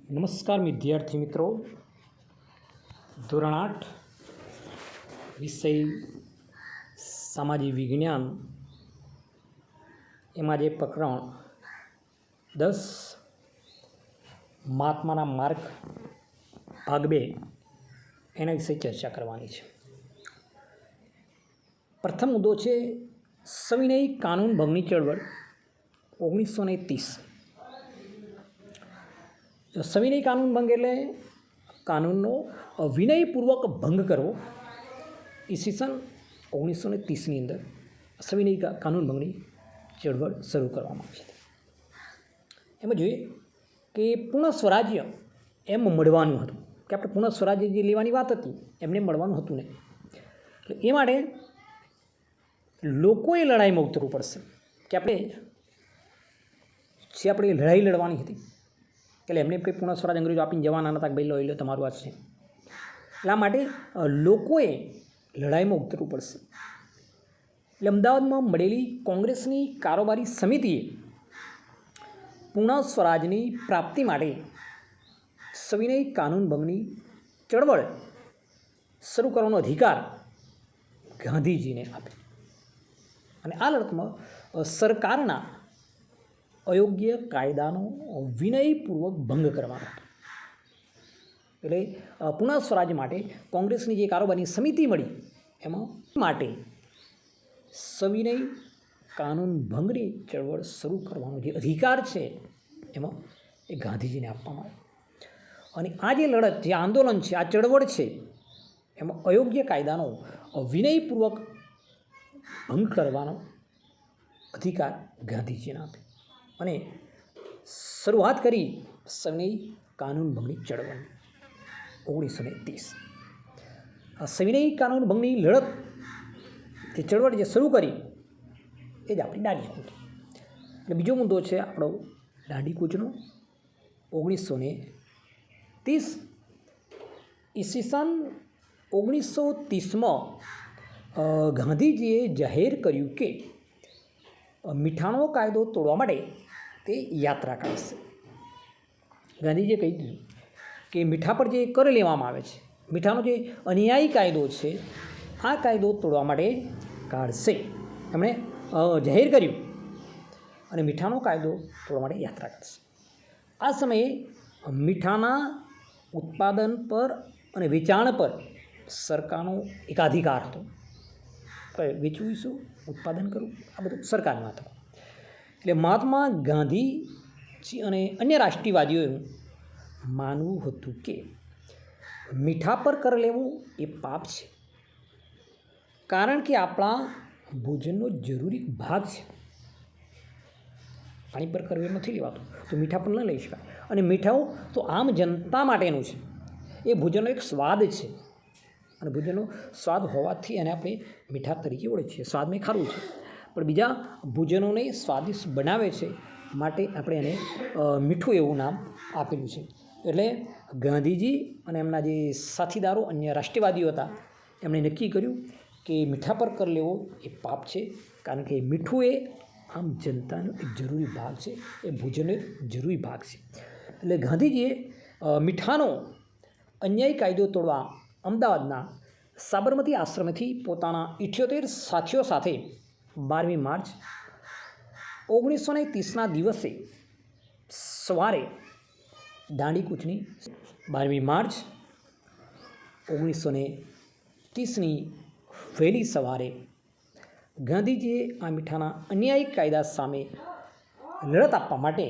નમસ્કાર વિદ્યાર્થી મિત્રો, ધોરણ 8 વિષય સામાજિક વિજ્ઞાન એમાં જે પ્રકરણ 10 મહાત્માના માર્ગ ભાગ 2 એના વિશે ચર્ચા કરવાની છે. પ્રથમ મુદ્દો છે સવિનય કાનૂન ભંગની ચળવળ 1930. સવિનય કાનૂન ભંગ એટલે કાનૂનનો વિનયપૂર્વક ભંગ કરવો. ઈસવીસન 1930ની અંદર સવિનય કાનૂન ભંગની ચળવળ શરૂ કરવામાં આવી હતી. એમાં જોઈએ કે પૂર્ણ સ્વરાજ્ય એમ મળવાનું હતું કે આપણે પૂર્ણ સ્વરાજ્ય જે લેવાની વાત હતી એમને મળવાનું હતું નહીં. એટલે એ માટે લોકોએ લડાઈમાં ઉતરવું પડશે કે આપણે લડાઈ લડવાની હતી. એટલે એમને કંઈ પૂર્ણ સ્વરાજ અંગ્રેજો આપીને જવાના નતા કે ભાઈ લો તમારું વાત છે. એટલા માટે લોકોએ લડાઈમાં ઉતરવું પડશે. એટલે અમદાવાદમાં મળેલી કોંગ્રેસની કારોબારી સમિતિએ પૂર્ણ સ્વરાજની પ્રાપ્તિ માટે સવિનય કાનૂન ભંગની ચળવળ શરૂ કરવાનો અધિકાર ગાંધીજીને આપ્યો. અને આ લડતમાં સરકારના અયોગ્ય કાયદાનો વિનયપૂર્વક ભંગ કરવાનો હતો. એટલે પૂર્ણ સ્વરાજ માટે કોંગ્રેસની જે કારોબારની સમિતિ મળી એમાં માટે સવિનય કાનૂન ભંગની ચળવળ શરૂ કરવાનો જે અધિકાર છે એમાં એ ગાંધીજીને આપવામાં આવ્યો. અને આ જે લડત, જે આંદોલન છે, આ ચળવળ છે, એમાં અયોગ્ય કાયદાનો વિનયપૂર્વક ભંગ કરવાનો અધિકાર ગાંધીજીને આપ્યો. અને શરૂઆત કરી સવિનય કાનૂન ભંગની ચળવળ 1930. આ સવિનય કાનૂન ભંગની લડત જે ચળવળ જે શરૂ કરી એ જ આપણી દાંડીકૂચ. એટલે બીજો મુદ્દો છે આપણો દાંડીકૂચનો 1930. ઈસવીસન 1930માં ગાંધીજીએ જાહેર કર્યું કે મીઠાનો કાયદો તોડવા માટે તે યાત્રા કાઢશે. ગાંધીજીએ કહી દીધું કે મીઠા પર જે કર લેવામાં આવે છે, મીઠાનો જે અન્યાયી કાયદો છે, આ કાયદો તોડવા માટે કાઢશે. એમણે જાહેર કર્યું અને મીઠાનો કાયદો તોડવા માટે યાત્રા કાઢશે. આ સમયે મીઠાના ઉત્પાદન પર અને વેચાણ પર સરકારનો એકાધિકાર હતો. વેચવું શું, ઉત્પાદન કરવું, આ બધું સરકારમાં હતું. એટલે મહાત્મા ગાંધીજી અને અન્ય રાષ્ટ્રીયવાદીઓનું માનવું હતું કે મીઠા પર કર લેવું એ પાપ છે, કારણ કે આપણા ભોજનનો જરૂરી ભાગ છે. પાણી પર કર નથી લેવાતું તો મીઠા પર ન લઈ શકાય. અને મીઠાઓ તો આમ જનતા માટેનું છે. એ ભોજનનો એક સ્વાદ છે અને ભોજનનો સ્વાદ હોવાથી એને આપણે મીઠા તરીકે ઓળખીએ. સ્વાદમાં ખારું છે પણ બીજા ભોજનોને સ્વાદિષ્ટ બનાવે છે માટે આપણે એને મીઠું એવું નામ આપેલું છે. એટલે ગાંધીજી અને એમના જે સાથીદારો અન્ય રાષ્ટ્રવાદીઓ હતા એમણે નક્કી કર્યું કે મીઠા પર કર લેવો એ પાપ છે, કારણ કે મીઠું એ આમ જનતાનો એક જરૂરી ભાગ છે, એ ભોજનનો એક જરૂરી ભાગ છે. એટલે ગાંધીજીએ મીઠાનો અન્યાયી કાયદો તોડવા અમદાવાદના સાબરમતી આશ્રમથી પોતાના 78 સાથીઓ સાથે 12મી માર્ચ 1930ના દિવસે સવારે દાંડીકૂચની 12મી માર્ચ 1930ની વહેલી સવારે ગાંધીજીએ આ મીઠાના અન્યાયી કાયદા સામે લડત આપવા માટે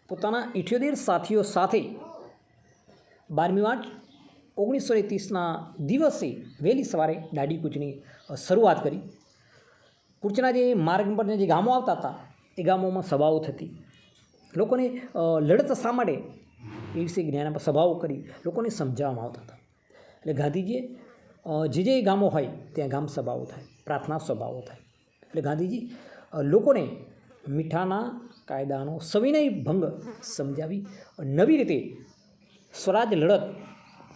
પોતાના 78 સાથીઓ સાથે 12મી માર્ચ 1930ના દિવસે વહેલી સવારે દાંડીકૂચની શરૂઆત કરી. કૂચના જે માર્ગ પરના જે ગામો આવતા હતા એ ગામોમાં સભાઓ થતી. લોકોને લડત શા માટે એ વિશે જ્ઞાન પર સભાઓ કરી લોકોને સમજાવવામાં આવતા હતા. એટલે ગાંધીજીએ જે ગામો હોય ત્યાં ગામ સભાઓ થાય, પ્રાર્થના સભાઓ થાય. એટલે ગાંધીજી લોકોને મીઠાના કાયદાનો સવિનય ભંગ સમજાવી નવી રીતે સ્વરાજ લડત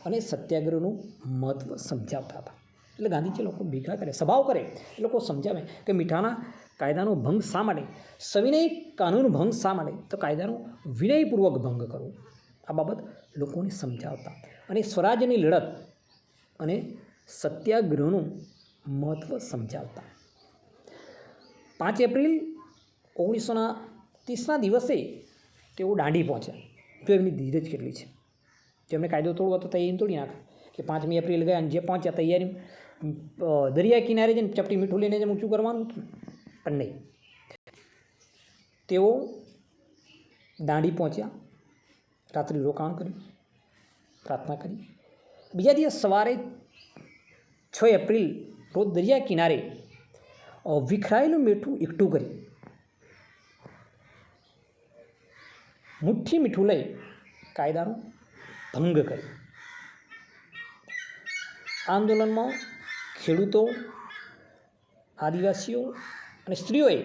અને સત્યાગ્રહનું મહત્ત્વ સમજાવતા હતા. એટલે ગાંધીજી લોકો ભેગા કરે, સભાઓ કરે, એ લોકો સમજાવે કે મીઠાના કાયદાનો ભંગ શા માટે, સવિનય કાનૂન ભંગ શા માટે, તો કાયદાનો વિનયપૂર્વક ભંગ કરવો. આ બાબત લોકોને સમજાવતા અને સ્વરાજ્યની લડત અને સત્યાગ્રહનું મહત્ત્વ સમજાવતા. 5 એપ્રિલ 1930ના દિવસે તેઓ દાંડી પહોંચ્યા. જો એમની ધીરજ કેટલી છે. જેમને કાયદો તોડવો હતો તૈયારી તોડી નાખે કે 5મી એપ્રિલ ગયા અને જે પહોંચ્યા તૈયારી દરિયા કિનારે જઈને ચપટી મીઠું લઈને જ ઊંચું કરવાનું હતું, પણ નહીં. તેઓ દાંડી પહોંચ્યા, રાત્રિ રોકાણ કર્યું, પ્રાર્થના કરી. બીજા દિવસ સવારે 6 એપ્રિલ રોજ દરિયા કિનારે વિખરાયેલું મીઠું એકઠું કરી મુઠ્ઠી મીઠું લઈ કાયદાનો ભંગ કર્યો. આંદોલનમાં ખેડૂતો, આદિવાસીઓ અને સ્ત્રીઓએ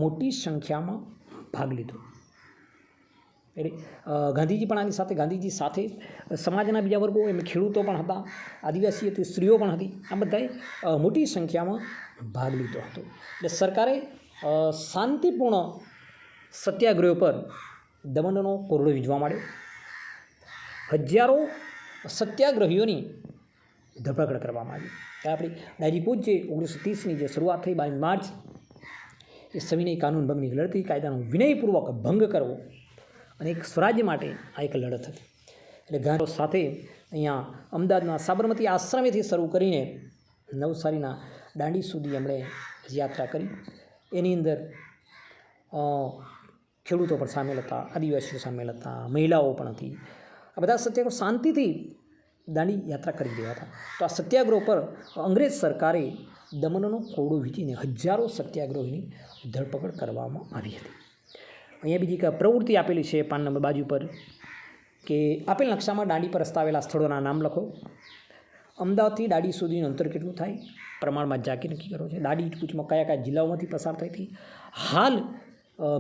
મોટી સંખ્યામાં ભાગ લીધો. એટલે ગાંધીજી પણ આની સાથે, ગાંધીજી સાથે સમાજના બીજા વર્ગો, એમ ખેડૂતો પણ હતા, આદિવાસી હતી, સ્ત્રીઓ પણ હતી. આ બધાએ મોટી સંખ્યામાં ભાગ લીધો હતો. એટલે સરકારે શાંતિપૂર્ણ સત્યાગ્રહ પર દમનનો કોરડો વીજવા માંડ્યો. હજારો સત્યાગ્રહીઓની ધરપકડ કરવામાં આવી. આપણી દાજીપૂજ જે 1930ની જે શરૂઆત થઈ 22 માર્ચ, એ સવિનય કાનૂન ભંગની લડતી, કાયદાનો વિનયપૂર્વક ભંગ કરવો અને એક સ્વરાજ્ય માટે આ એક લડત હતી. એટલે ગાંધી સાથે અહીંયા અમદાવાદના સાબરમતી આશ્રમેથી શરૂ કરીને નવસારીના દાંડી સુધી એમણે યાત્રા કરી. એની અંદર ખેડૂતો પણ સામેલ હતા, આદિવાસીઓ સામેલ હતા, મહિલાઓ પણ હતી. આ બધા સત્યાગ્રહ શાંતિથી દાંડી યાત્રા કરી રહ્યા હતા. તો આ સત્યાગ્રહ પર અંગ્રેજ સરકારે દમનનો કોરડો વીંટીને હજારો સત્યાગ્રહીની ધરપકડ કરવામાં આવી હતી. અહીંયા બીજી એક પ્રવૃત્તિ આપેલી છે 5 નંબર બાજુ પર, કે આપેલ નકશામાં દાંડી પર રસ્તાવેલા સ્થળોના નામ લખો. અમદાવાદથી દાંડી સુધીનું અંતર કેટલું થાય, પ્રમાણમાં જાકી નક્કી કરો છે. દાંડી કૂચમાં કયા કયા જિલ્લાઓમાંથી પસાર થઈ હતી, હાલ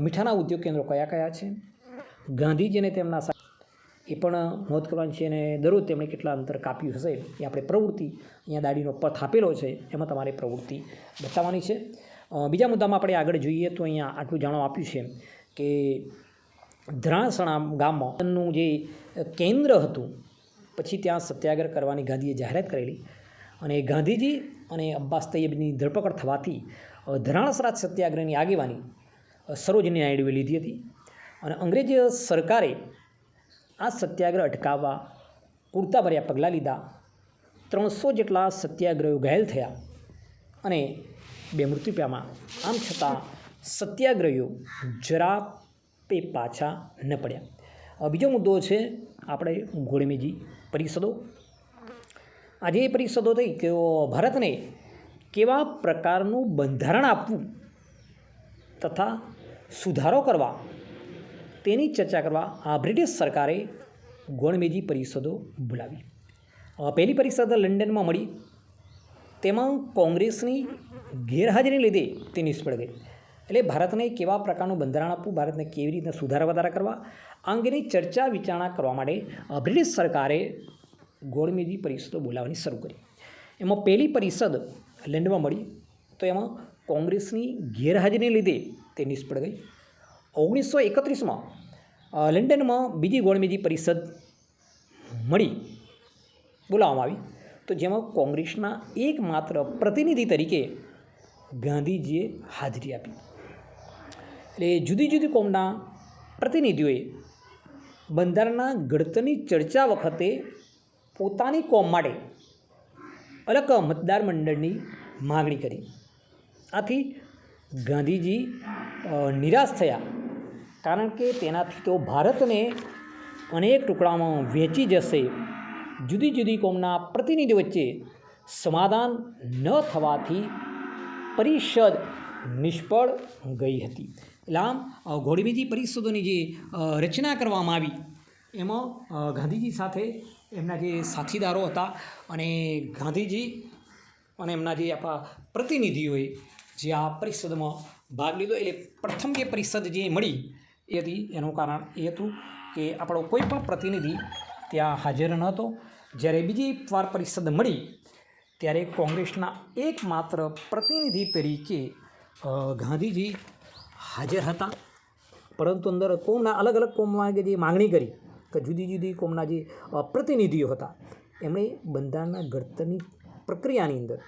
મીઠાના ઉદ્યોગ કેન્દ્રો કયા કયા છે, ગાંધીજીને તેમના એ પણ નોંધ કરવાની છે. અને દરરોજ તેમણે કેટલા અંતર કાપ્યું હશે એ આપણે પ્રવૃત્તિ, અહીંયા દાંડીનો પથ આપેલો છે, એમાં તમારે પ્રવૃત્તિ બતાવવાની છે. બીજા મુદ્દામાં આપણે આગળ જોઈએ તો અહીંયા આટલું જાણવા આપ્યું છે કે ધરાસણા ગામમાંનું જે કેન્દ્ર હતું, પછી ત્યાં સત્યાગ્રહ કરવાની ગાંધીએ જાહેરાત કરેલી અને ગાંધીજી અને અબ્બાસ તૈયબની ધરપકડ થવાથી ધરાસણા સત્યાગ્રહની આગેવાની સરોજની નાયડુએ લીધી હતી. અને અંગ્રેજ સરકારે આ સત્યાગ્રહ અટકાવવા પૂરતા ભર્યા પગલાં લીધા. 300 જેટલા સત્યાગ્રહીઓ ઘાયલ થયા અને 2 મૃત્યુ પામ્યા. આમ છતાં સત્યાગ્રહીઓ જરા પાછા ન પડ્યા. બીજો મુદ્દો છે આપણે ગોળમેજી પરિષદો. આજે એ પરિષદો થઈ કે ભારતને કેવા પ્રકારનું બંધારણ આપવું તથા સુધારો કરવા તેની ચર્ચા કરવા આ બ્રિટિશ સરકારે ગોળમેજી પરિષદો બોલાવી. પહેલી પરિષદ લંડનમાં મળી. તેમાં કોંગ્રેસની ગેરહાજરીને લીધે તે નિષ્ફળ ગઈ. એટલે ભારતને કેવા પ્રકારનું બંધારણ આપવું, ભારતને કેવી રીતના સુધારા વધારા કરવા, આ અંગેની ચર્ચા વિચારણા કરવા માટે બ્રિટિશ સરકારે ગોળમેજી પરિષદો બોલાવવાની શરૂ કરી. એમાં પહેલી પરિષદ લંડનમાં મળી, તો એમાં કોંગ્રેસની ગેરહાજરીને લીધે તે નિષ્ફળ ગઈ. 1931માં લંડનમાં બીજી ગોળમેજી પરિષદ બોલાવવામાં આવી, તો જેમાં કોંગ્રેસના એકમાત્ર પ્રતિનિધિ તરીકે ગાંધીજીએ હાજરી આપી. એટલે જુદી જુદી કોમના પ્રતિનિધિઓએ બંધારણના ઘડતરની ચર્ચા વખતે પોતાની કોમ માટે અલગ મતદાર મંડળની માગણી કરી. આથી ગાંધીજી નિરાશ થયા, કારણ કે તેનાથી તો ભારતને અનેક ટુકડામાં વહેંચી જશે. જુદી જુદી કોમના પ્રતિનિધિઓ વચ્ચે સમાધાન ન થવાથી પરિષદ નિષ્ફળ ગઈ હતી. એટલે આમ ગોળમેજી પરિષદોની જે રચના કરવામાં આવી, એમાં ગાંધીજી સાથે એમના જે સાથીદારો હતા અને ગાંધીજી અને એમના જે આપણા પ્રતિનિધિઓએ જે આ પરિષદમાં ભાગ લીધો. એટલે પ્રથમ જે પરિષદ જે મળી એ હતી, એનું કારણ એ હતું કે આપણો કોઈ પણ પ્રતિનિધિ ત્યાં હાજર ન હતો. જ્યારે બીજી વાર પરિષદ મળી ત્યારે કોંગ્રેસના એકમાત્ર પ્રતિનિધિ તરીકે ગાંધીજી હાજર હતા. પરંતુ અંદર કોમના અલગ અલગ કોમમાં જે માગણી કરી કે જુદી જુદી કોમના જે પ્રતિનિધિઓ હતા એમણે બંધારણના ઘડતરની પ્રક્રિયાની અંદર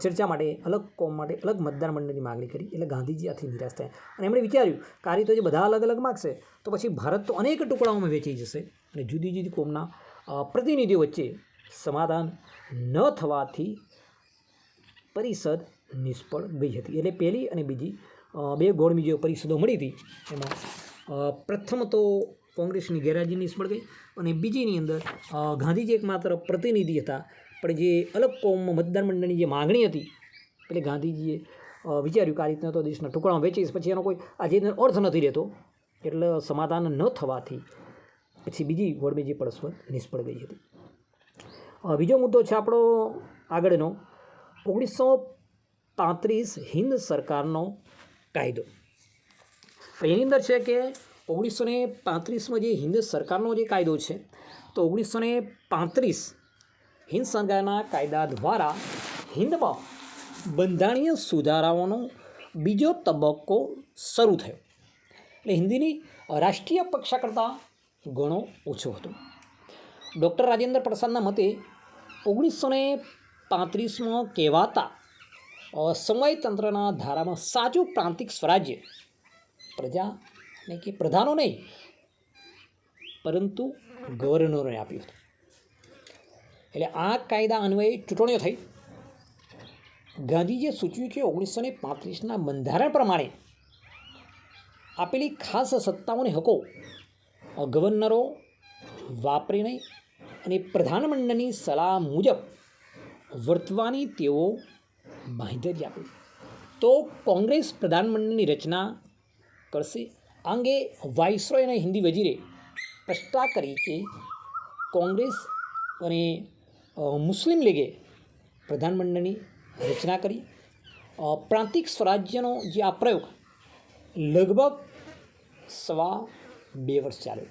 ચર્ચા માટે અલગ કોમ માટે અલગ મતદાર મંડળની માગણી કરી. એટલે ગાંધીજી આથી નિરાશ થયા અને એમણે વિચાર્યું કે આ રીતે જે બધા અલગ અલગ માગશે તો પછી ભારત તો અનેક ટુકડાઓમાં વેચાઈ જશે અને જુદી જુદી કોમના પ્રતિનિધિઓ વચ્ચે સમાધાન ન થવાથી પરિષદ નિષ્ફળ ગઈ હતી. એટલે પહેલી અને બીજી બે ગોળમી જે પરિષદો મળી હતી એમાં પ્રથમ તો કોંગ્રેસની ગેરહાજરી નિષ્ફળ ગઈ અને બીજીની અંદર ગાંધીજી એકમાત્ર પ્રતિનિધિ હતા, પણ જે અલગ કોમ મતદાર મંડળની જે માગણી હતી એટલે ગાંધીજીએ વિચાર્યું કે આ રીતના તો દેશના ટુકડામાં વેચીશ, પછી એનો કોઈ આજે અર્થ નથી રહેતો, એટલે સમાધાન ન થવાથી પછી બીજી ગોળમેજી પરસ્પર નિષ્ફળ ગઈ હતી. બીજો મુદ્દો છે આપણો આગળનો 1935 હિન્દ સરકારનો કાયદો. એની અંદર છે કે 1935માં જે હિન્દ સરકારનો જે કાયદો છે તો 1935 હિન્દ સરકારના કાયદા દ્વારા હિન્દમાં બંધારણીય સુધારાઓનો બીજો તબક્કો શરૂ થયો. એટલે હિન્દીની રાષ્ટ્રીય કક્ષા કરતાં ઘણો ઓછો હતો. ડૉક્ટર રાજેન્દ્ર પ્રસાદના મતે 1935માં કહેવાતા સમયતંત્રના ધારામાં સાચું પ્રાંતિક સ્વરાજ્ય પ્રજાને કે પ્રધાનો નહીં પરંતુ ગવર્નરોને આપ્યું હતું. એટલે આ કાયદા અન્વયે ચૂંટણીઓ થઈ. ગાંધીજીએ સૂચવ્યું કે 1935ના બંધારણ પ્રમાણે આપેલી ખાસ સત્તાઓને હકો ગવર્નરો વાપરી નહીં અને પ્રધાનમંડળની સલાહ મુજબ વર્તવાની તેઓ બાંહેધરી આપી. તો કોંગ્રેસ પ્રધાનમંડળની રચના કરશે. આ અંગે વાઇસરોય અને હિન્દી વજીરે પ્રસ્તાવ કરી કે કોંગ્રેસ અને મુસ્લિમ લીગે પ્રધાનમંડળની રચના કરી. પ્રાંતિક સ્વરાજ્યનો જે આ પ્રયોગ લગભગ 2.25 વર્ષ ચાલ્યો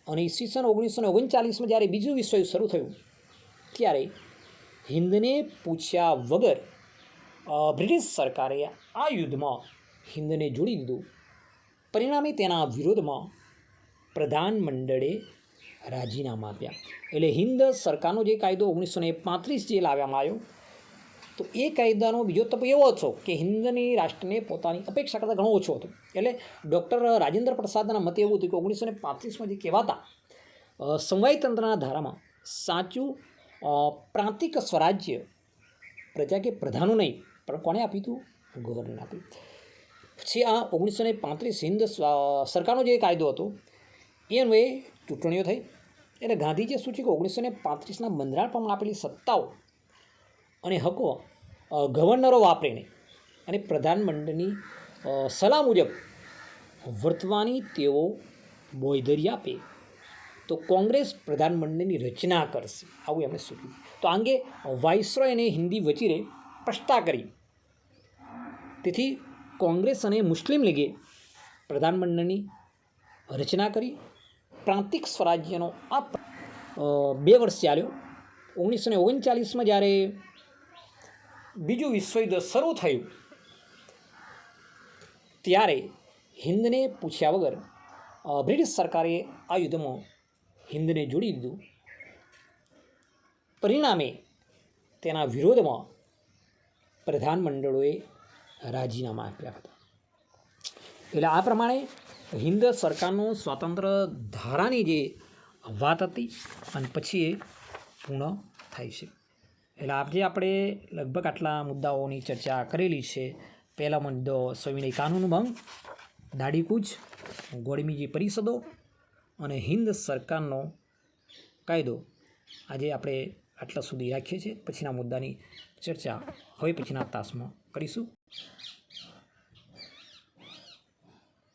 અને ઈસવીસન 1939માં જ્યારે બીજું વિશ્વયુદ્ધ શરૂ થયું ત્યારે હિન્દને પૂછ્યા વગર બ્રિટિશ સરકારે આ યુદ્ધમાં હિન્દને જોડી દીધું. પરિણામે તેના વિરોધમાં પ્રધાનમંડળે રાજીનામા આપ્યા. એટલે હિન્દ સરકારનો જે કાયદો 1935 જે લાવવામાં આવ્યો તો એ કાયદાનો બીજો તપ એવો હતો કે હિન્દની રાષ્ટ્રને પોતાની અપેક્ષા કરતાં ઘણો ઓછો હતો. એટલે ડૉક્ટર રાજેન્દ્ર પ્રસાદના મતે એવું હતું કે 1935માં જે કહેવાતા સમવાયતંત્રના ધારામાં સાચું પ્રાંતિક સ્વરાજ્ય પ્રજા કે પ્રધાનો નહીં પણ કોણે આપ્યું હતું? ગવર્નર આપ્યું. પછી આ 1935 હિન્દ સરકારનો જે કાયદો હતો એ અન્વયે ચૂંટણીઓ થઈ. એટલે ગાંધીજીએ સૂચ્યું કે 1935ના બંધારણ પ્રમાણે આપેલી સત્તાઓ અને હકો ગવર્નરો વાપરે નહીં અને પ્રધાનમંડળની સલાહ મુજબ વર્તવાની તેઓ બોયધરી આપે તો કોંગ્રેસ પ્રધાનમંડળની રચના કરશે, આવું એમણે સૂચવ્યું. તો આ અંગે વાઇસરોય અને હિન્દી વચીરે પ્રસ્તાવ કરી. તેથી કોંગ્રેસ અને મુસ્લિમ લીગે પ્રધાનમંડળની રચના કરી. પ્રાંતિક સ્વરાજ્યનો આ 2 વર્ષ ચાલ્યો. 1939માં જ્યારે બીજું વિશ્વયુદ્ધ શરૂ થયું ત્યારે હિન્દને પૂછ્યા વગર બ્રિટિશ સરકારે આ યુદ્ધમાં હિન્દને જોડી દીધું. પરિણામે તેના વિરોધમાં પ્રધાનમંડળોએ રાજીનામા આપ્યા હતા. એટલે આ પ્રમાણે હિન્દ સરકારનો સ્વાતંત્ર્ય ધારાની જે વાત હતી અને પછી એ પૂર્ણ થાય છે. એટલે આજે આપણે લગભગ આટલા મુદ્દાઓની ચર્ચા કરેલી છે. પહેલો મુદ્દો સવિનય કાનૂન ભંગ, દાઢીકૂચ, ગોળમીજી પરિષદો અને હિન્દ સરકારનો કાયદો. આજે આપણે આટલા સુધી રાખીએ છીએ. પછીના મુદ્દાની ચર્ચા હવે પછીના તાસમાં કરીશું.